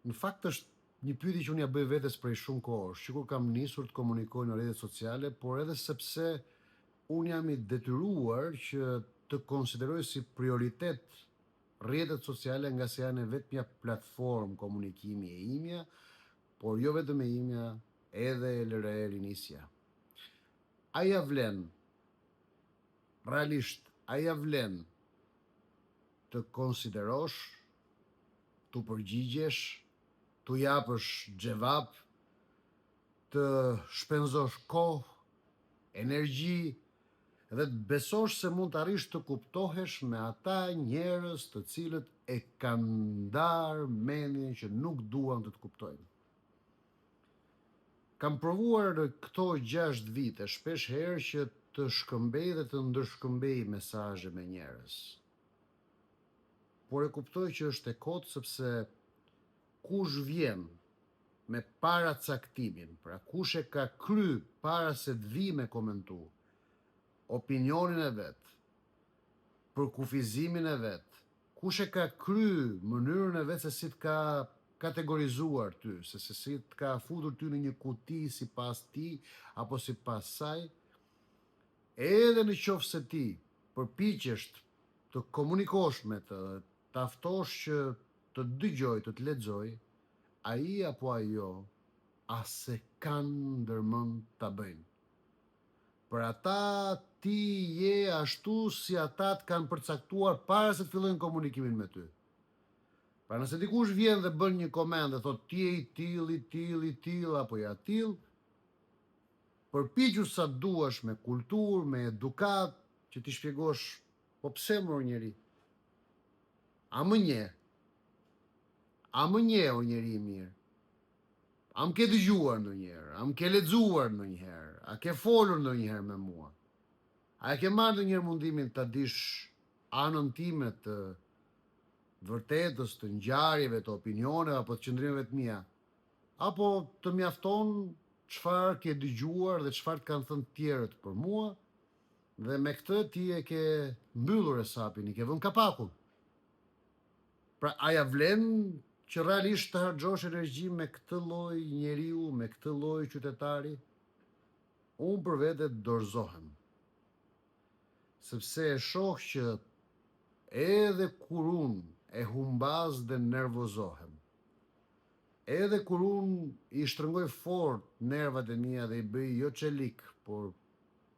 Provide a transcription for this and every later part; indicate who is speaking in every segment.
Speaker 1: Në fakt është një pyetje që unë ja bëj vetes prej shumë kohësh, që kur kam nisur të komunikoj në rrjetet sociale, por edhe sepse unë jam i detyruar që të konsideroj si prioritet rrjetet sociale nga se janë vetëm një platformë komunikimi e imja, por jo vetëm e imja, edhe e rinisja. A ja vlen, realisht, a ja vlen të konsiderosh, të përgjigjesh, të japësh xhevap, të shpenzosh kohë, energji dhe të besosh se mund të arrish të kuptohesh me ata njerëz të cilët e kanë ndarë mendjen që nuk duan të të kuptojnë. Kam provuar në këto 6 vite shpesh herë që të shkëmbej dhe të ndërshkëmbej mesazhe me njerëz. Por e kuptoj që është e kotë sepse kush vjen me para caktimin, pra kush e ka kry para se të vi me komentu, opinionin e vetë, për kufizimin e vetë, kush e ka kry mënyrën e vetë se si të ka kategorizuar ty, se si të ka futur ty në një kuti si pas ti, apo si pas saj, edhe në qoftë se ti përpiqesh të komunikosh me të, të aftosh që të dëgjoj, të të lexoj, ai apo ajo as se kanë ndërmend ta bëjnë. Për ata ti je ashtu si ata të kanë përcaktuar para se të fillojnë komunikimin me ty. Pra nëse dikush vjen dhe bën një koment dhe thot ti je i till, apo ja till, përpiqu sa duash me kulturë, me edukat, që ti shpjegosh, po pse më o njeri? A më nje? A më nje o njeri i mirë? A më ke dëgjuar ndonjëherë? A më ke lexuar ndonjëherë? A ke folur ndonjëherë me mua? A e ke marrë ndonjëherë mundimin ta dish anën time të vërtetës, të ngjarjeve, të opinioneve apo të qëndrimeve të mia? Apo të mjafton çfarë ke dëgjuar dhe çfarë kanë thënë tjerët për mua, dhe me këtë ti e ke mbyllur hesapin, i ke vënë kapakun. Pra a ja vlen që realisht të harxhosh energji me këtë lloj njeriu, me këtë lloj qytetari? Unë për vete dorëzohem. Sepse e shoh që edhe kur unë e humbaz dhe nervozohem, edhe kur unë i shtrëngoj fort nervat e mia dhe i bëj jo çelik, por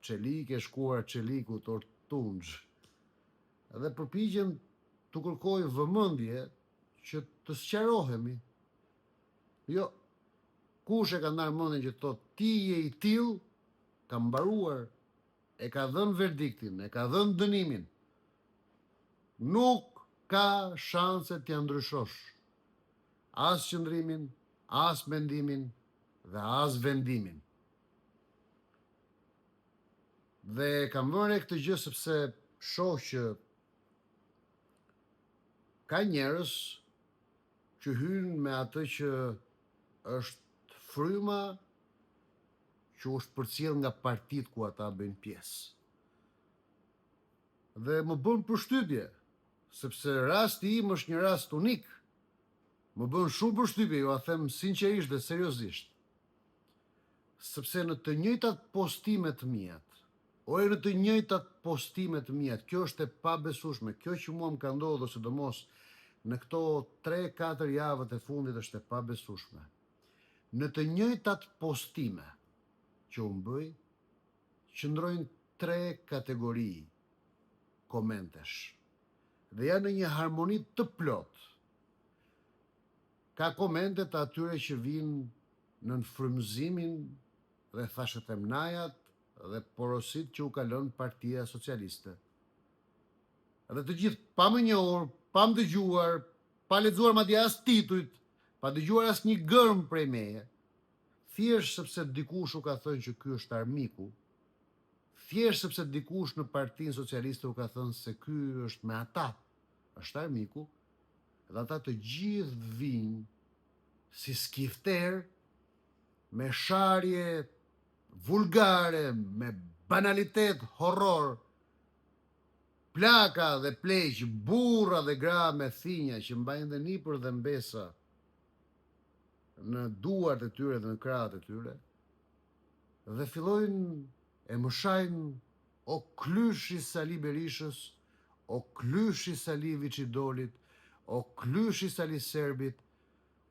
Speaker 1: çelik e shkuar çelikut or tunxh, dhe përpiqem të kërkoj vëmendje që të sqarohemi. Jo, kush e ka ndarë mendjen që thot ti je i till, ka mbaruar, e ka dhënë verdiktin, e ka dhënë dënimin. Nuk ka shanse t'ja ndryshosh as qëndrimin, as mendimin dhe as vendimin. Dhe kam vënë këtë gjë sepse shoh që ka njerëz që hynë me atë që është fryma që është përcjell nga partitë ku ata bëjnë pjesë. Dhe më bën përshtypje, sepse rasti im është një rast unik. Më bën shumë përshtypje, ju a them sinqerisht dhe seriozisht. Sepse në të njëjtat postimet mijat, ose në të njëjtat postimet mijat, kjo është e pabesueshme, kjo që mua më ka ndodhur sidomos në këto 3-4 javët e fundit është e pabesueshme. Në të njëjtat postime që unë bëj, qëndrojnë 3 kategori komentesh. Dhe janë në një harmoni të plot. Ka komente të atyre që vinë në frymëzimin dhe thashët e mnajat dhe porosit që u kalon Partia Socialiste. Dhe të gjithë pa më njohur, pa më dëgjuar, pa lexuar madje as titujt, pa dëgjuar as një gërm prej meje, thjesht sepse dikush u ka thënë që ky është armiku, thjesht sepse dikush në Partinë Socialiste u ka thënë se ky është me ata, është armiku, dhe ata të gjithë vinë si skifter, me sharje vulgare, me banalitet horror, plaka dhe pleq, burra dhe gra me thinja që mbajnë dhe nipër dhe mbesa, në duart e tyre dhe në krahët e tyre dhe fillojnë e mëshajnë o klyshi Sali Berishës, o klyshi Sali Viçidolit, o klyshi Sali Serbit,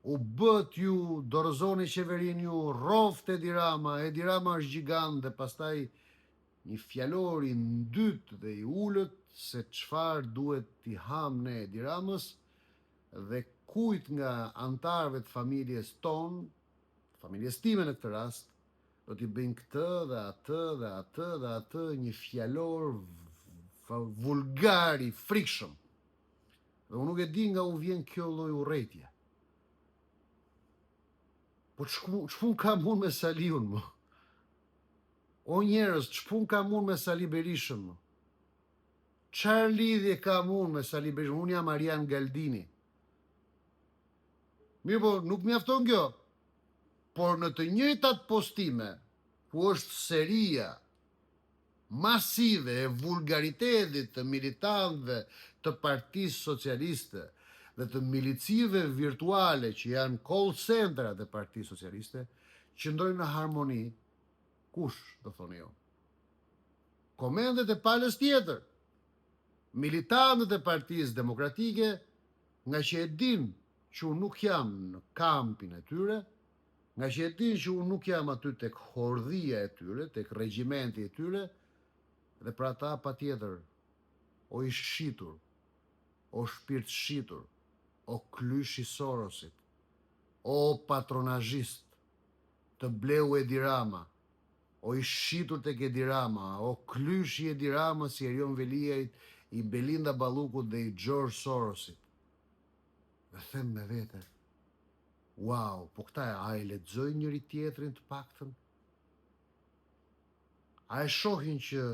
Speaker 1: u bët ju, dorëzoni qeverin ju, roft Edi Rama është gjigant dhe pastaj një fjalor i ndyt dhe i ullët se çfarë duhet t'i ham ne Edi Ramës dhe kujt nga antarëve të familjes tonë, familjes time në këtë rast, do t'i bëjnë këtë dhe atë dhe atë dhe atë, një fjalor vulgar i frikshëm. Dhe unë nuk e di nga u vjen kjo lloj urrëtie. Po ç'pun kam unë me Saliun, më? O njerëz, ç'pun kam unë me Sali Berishën, më? Çfarë lidhje kam unë me Sali Berishën? Unë jam Arian Galdini. Mirë po, nuk mjafton kjo. Por në të njëjtat postime, ku është seria masive e vulgaritetit të militantëve të Partisë Socialiste dhe të milicive virtuale që janë call centrat e Partisë Socialiste, qëndrojnë në harmoni. Kush, do thoni jo? Komendet e palës tjetër, militantët e Partisë Demokratike, nga që e din që unë nuk jam në kampin e tyre, nga që e din që unë nuk jam aty tek hordhia e tyre, tek regjimenti e tyre, dhe pra ta pa tjetër, o i shqitur, o shpirt shqitur, o klyshi Sorosit, o patronazhist, të bleu Edi Rama, o i shqitur tek Edi Rama, o klyshi Edi Rama si Erion Veliajt, i Belinda Ballukut dhe i George Sorosit. Dhe them me vete, wow, po këta a e lexojnë njëri tjetrin të paktën? A e shohin që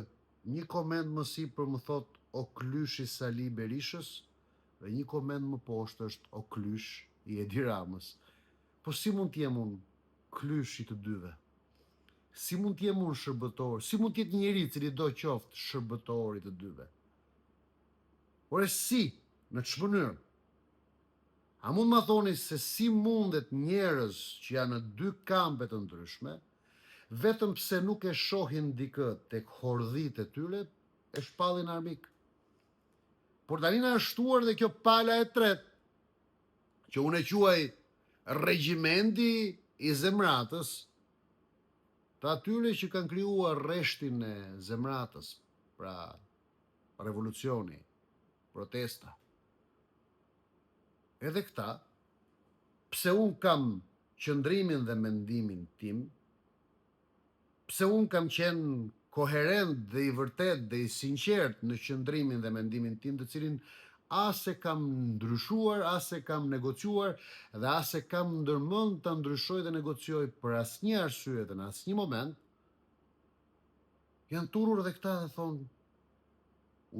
Speaker 1: një koment më sipër më thot o klyshi Sali Berishës dhe një koment më poshtë është o klysh i Edi Ramës. Po si mund t'jem unë klyshi të dyve? Si mund t'jem unë shërbëtor? Si mund t'jetë njëri cili do qoftë shërbëtori të dyve? Ore si? Në ç'më mënyrë? A mund ma thoni se si mundet njerëz që janë në dy kampe të ndryshme, vetëm pse nuk e shohin dikë tek hordhit e tyre, e shpallin armik. Por tani na është shtuar dhe kjo pala e tretë, që unë e quaj regjimenti i Zemratës, të atyre që kanë krijuar rreshtin e Zemratës, pra revolucioni, protesta. Edhe këta, pse unë kam qëndrimin dhe mendimin tim, pse unë kam qenë koherent dhe i vërtet dhe i sinqert në qëndrimin dhe mendimin tim, të cilin ase kam ndryshuar, ase kam negociuar dhe ase kam ndërmend të ndryshoj dhe negocioj për asnjë arsye dhe në asnjë moment, janë turur dhe këta dhe thonë,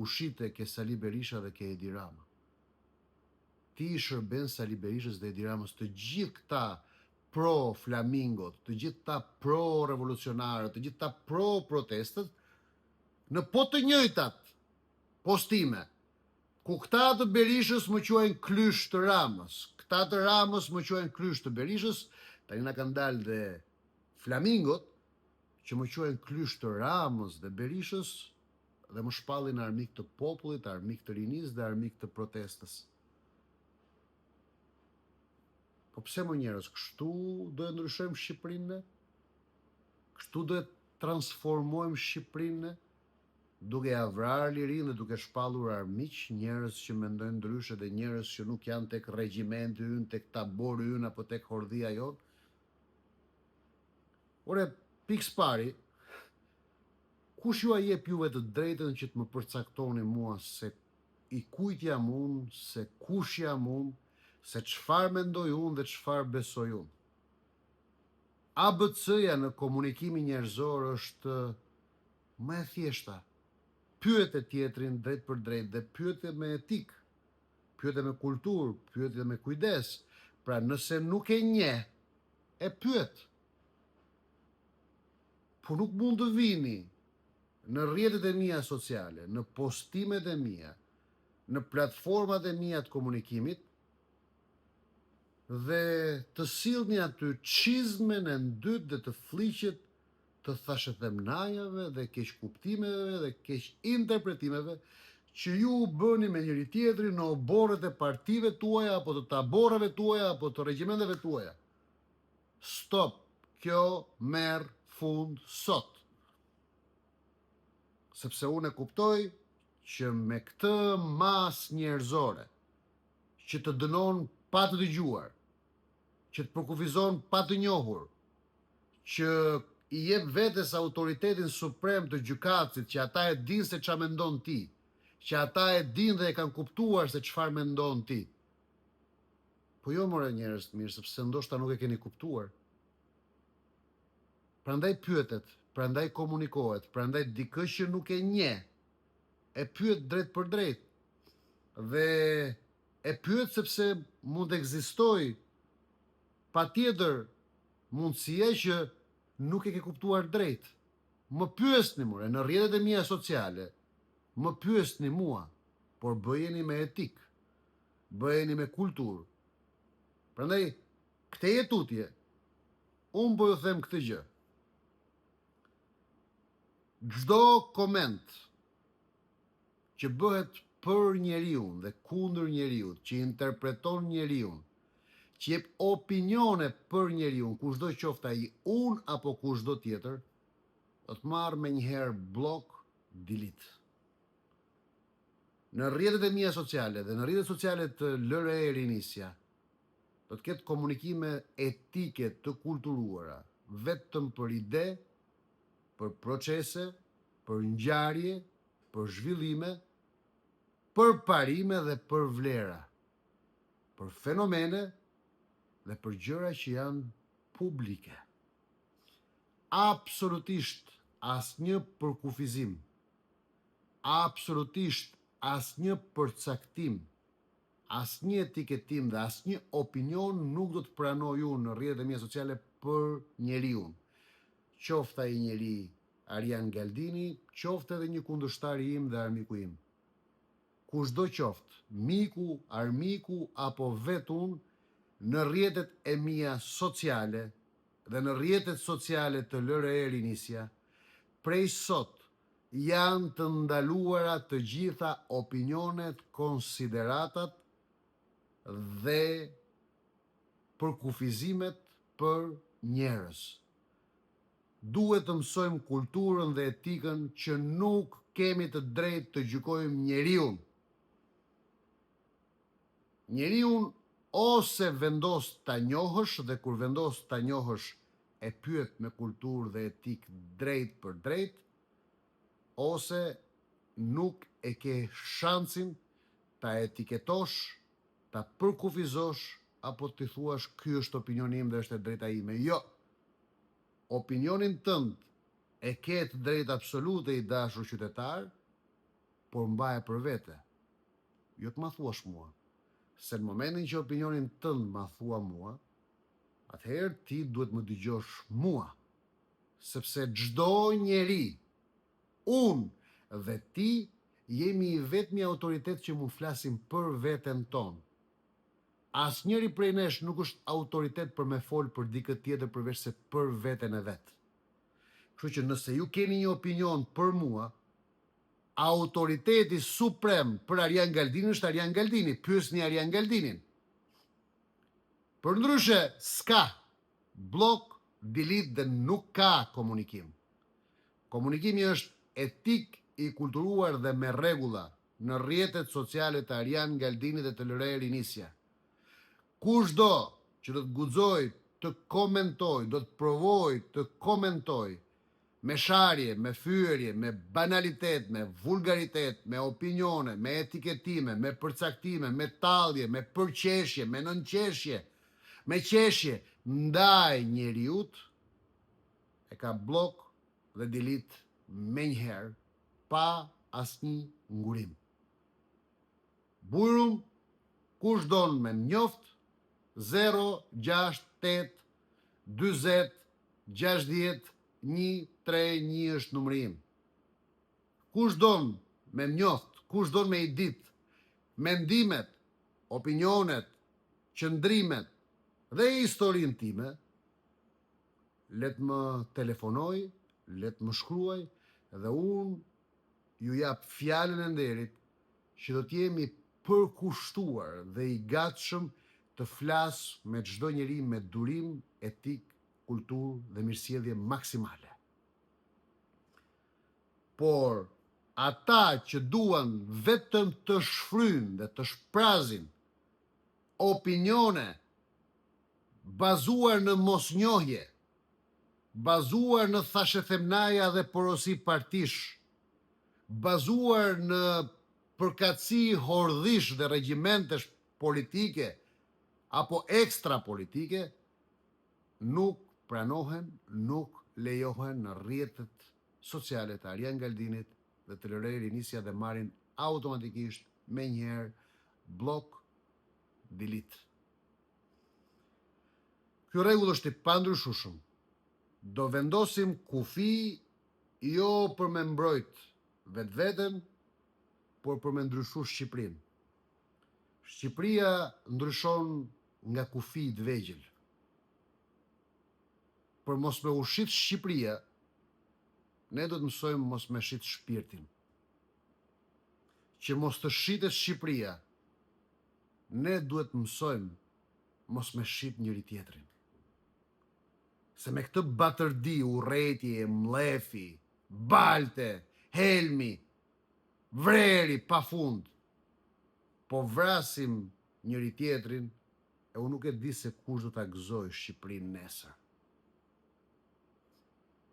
Speaker 1: ushite ke Sali Berisha dhe ke Edi Rama. Ti i shërben Sali Berishës dhe Edi Ramës, të gjithë këta pro-flamingot, të gjithë këta pro-revolucionarët, të gjithë këta pro-protestët, në po të njëjtat postime, ku këta të Berishës më quajnë klysh të Ramës, këta të Ramës më quajnë klysh të Berishës, tani na kanë dalë dhe flamingot, që më quajnë klysh të Ramës dhe Berishës, dhe më shpallin armik të popullit, armik të rinisë dhe armik të protestës. Po pse më njerëz, kështu do e ndryshojmë Shqipërinë ne? Kështu do e transformojmë Shqipërinë ne? Duke ja vrarë lirinë dhe duke shpallur armiq, njerëz që mendojnë ndryshe dhe njerëz që nuk janë tek regjimenti ynë, tek tabori ynë apo tek hordhia jonë. Ore, pikës pari, kush ju a jep juve të drejtën që të më përcaktoni mua se i kujt jam unë, se kush jam unë, se çfarë mendoj unë dhe çfarë besoj unë. ABC-ja në komunikimin njerëzor është më e thjeshta. Pyete tjetrin drejt për drejt dhe pyete me etik, pyete me kulturë, pyete me kujdes. Pra nëse nuk e njeh, e pyet. Po nuk mund të vini në rrjetet e mia sociale, në postimet e mia, në platformat e mia të komunikimit, dhe të sillni aty çizmen e ndyt dhe të fliqet të thashëthemnajave dhe keq kuptimeve dhe keq interpretimeve që ju u bëni me njëri tjetrin në oborret e partive tuaja apo të taborave tuaja apo të regjimenteve tuaja. Stop, kjo merr fund sot. Sepse unë e kuptoj që me këtë mas njerëzore që të dënon pa të dëgjuar, që të përkufizon pa të njohur, që i jep vetes autoritetin suprem të gjykatësit, që ata e din se ç'a mendon ti, që ata e din dhe e kanë kuptuar se çfarë mendon ti. Po jo more njerëz të mirë, sepse ndoshta nuk e keni kuptuar. Prandaj pyetet, prandaj komunikohet, prandaj dikë që nuk e njeh, e pyet drejt për drejt. Dhe e pyet sepse mund të ekzistojë patjetër mundësia që nuk e ke kuptuar drejt. Më pyesni more në rrjetet e mia sociale, më pyesni mua, por bëjeni me etik, bëjeni me kulturë. Prandaj këtë jetutje, unë po ju them këtë gjë. Çdo koment që bëhet për njeriu dhe kundër njeriu, që interpreton njeriu, që jep opinione për njeriu, kushdo qoftë ai unë apo kushdo tjetër, do të marr me njëherë blok, delete. Në rrjetet e mia sociale dhe në rrjetet sociale të LRE Rinisja, do të ketë komunikime etike të kulturuara, vetëm për ide, për procese, për ngjarje, për zhvillime, për parime dhe për vlera, për fenomene dhe për gjëra që janë publike. Absolutisht asnjë përkufizim, absolutisht asnjë përcaktim, asnjë etiketim dhe asnjë opinion nuk do të pranoj unë në rrjetet e mia sociale për njeriu. Qoftë ai njeri Arjan Galdini, qoftë edhe një kundërshtar im dhe armiku im. Kushdo qoftë, miku, armiku apo vetë unë, në rrjetet e mia sociale dhe në rrjetet sociale të LRE Rinisja, prej sot janë të ndaluara të gjitha opinionet, konsideratat dhe përkufizimet për njerëz. Duhet të mësojmë kulturën dhe etikën që nuk kemi të drejtë të gjykojmë njeriu. Njeriu ose vendos ta njohësh dhe kur vendos ta njohësh e pyet me kulturë dhe etik drejt për drejt, ose nuk e ke shansin ta etiketosh, ta përkufizosh apo të thuash ky është opinioni im dhe është e drejta ime. Jo. Opinionin tënd e ke të drejtë absolute i dashur qytetar, por mbaje për vete. Jo të ma thuash mua. Se në momentin që opinionin tënd ma thua mua, atëherë ti duhet më dëgjosh mua. Sepse çdo njeri, unë dhe ti, jemi i vetmi autoritet që mund flasim për veten tonë. Asnjëri prej nesh nuk është autoritet për me fol për dikë tjetër përveç se për veten e vet. Kështu që nëse ju keni një opinion për mua, autoriteti suprem për Arjan Galdinin është Arjan Galdini, pyesni Arjan Galdinin. Përndryshe s'ka blok, delete dhe nuk ka komunikim. Komunikimi është etik i kulturuar dhe me rregulla në rrjetet sociale të Arjan Galdini dhe të LRE Rinisja. Kushdo që do të guxoj të komentoj, do të provoj të komentoj me sharje, me fyerje, me banalitet, me vulgaritet, me opinione, me etiketime, me përcaktime, me tallje, me përqeshje, me nënqeshje, me qeshje ndaj njeriut, e ka blok dhe delete menjëherë pa asnjë ngurim. Bujrum, kush don me njoft, 068 40 60 131 është numri im. Kush don me njoft, kush don me i dit, mendimet, opinionet, qëndrimet dhe historinë time, let më telefonoj, let më shkruaj, dhe unë ju jap fjalën e nderit që do t'jemi përkushtuar dhe i gatshëm të flas me çdo njeri me durim, etik, kulturë dhe mirësjellje maksimale. Por ata që duan vetëm të shfrynë dhe të shprazin opinione bazuar në mosnjohje, bazuar në thashethemnaja dhe porosi partish, bazuar në përkatësi hordhish dhe regjimentesh politike apo ekstra politike, nuk pranohen, nuk lejohen në rrjetet sociale të Arjan Galdinit dhe të Lorë Rinisja dhe marrin automatikisht me njëherë blok delete. Ky rregull është i pandryshueshëm. Do vendosim kufi jo për me mbrojt vetveten, por për me ndryshu Shqipërinë. Shqipëria ndryshon nga kufi i vegjël. Për mos me ushit Shqipëria, ne do të mësojmë mos me shit shpirtin. Që mos të shitet Shqipëria, ne duhet mësojmë mos me shit njëri tjetrin. Se me këtë batërdi, urrëtie, mlefi, balte, helmi, vreri pa fund, po vrasim njëri tjetrin, e unë nuk e di se kush do ta gëzoj Shqipërinë nesër.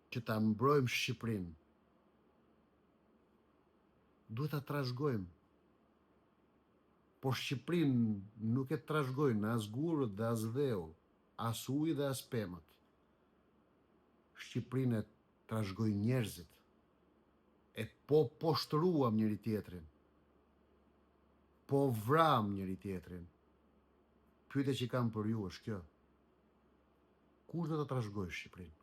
Speaker 1: Që ta mbrojmë Shqipërinë, duhet ta trashëgojmë. Por Shqipërinë nuk e trashëgojnë as gurët dhe as dheu, as uji dhe as pemët. Shqipërinë e trashëgojnë njerëzit. E po poshtruam njëri tjetrin. Po vram njëri tjetrin. Pyetja që kam për ju është kjo. Kush do ta trashëgojë Shqipërinë?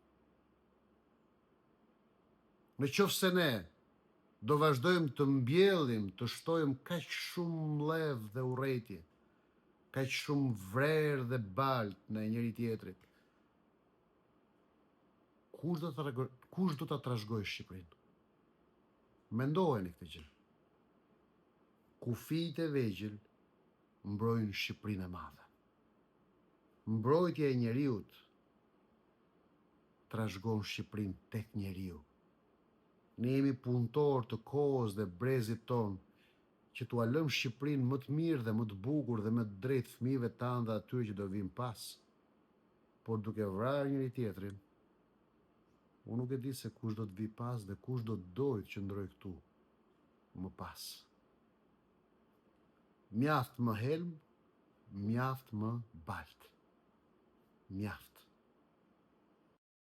Speaker 1: Në qoftë se ne do vazhdojmë të mbjellim, të shtojmë kaq shumë mlev dhe urrëtie, kaq shumë vrerë dhe balt në njëri tjetrit, kush do ta trashëgojë Shqipërinë? Mendojeni këtë gjë. Kufijtë e vegjël mbrojnë Shqipërinë e madhe. Mbrojtja e njeriut trashëgon Shqipërinë tek njeriu. Ne jemi punëtor të kohës dhe brezit ton që t'u lëm Shqipërinë më të mirë dhe më të bukur dhe më të drejtë fëmijëve tanë dhe atyre që do vinë pas. Por duke vrarë njëri tjetrin, unë nuk e di se kush do të vi pas dhe kush do të dojë që ndroj këtu më pas. Mjaft më helm, mjaft më balt. Mjaft.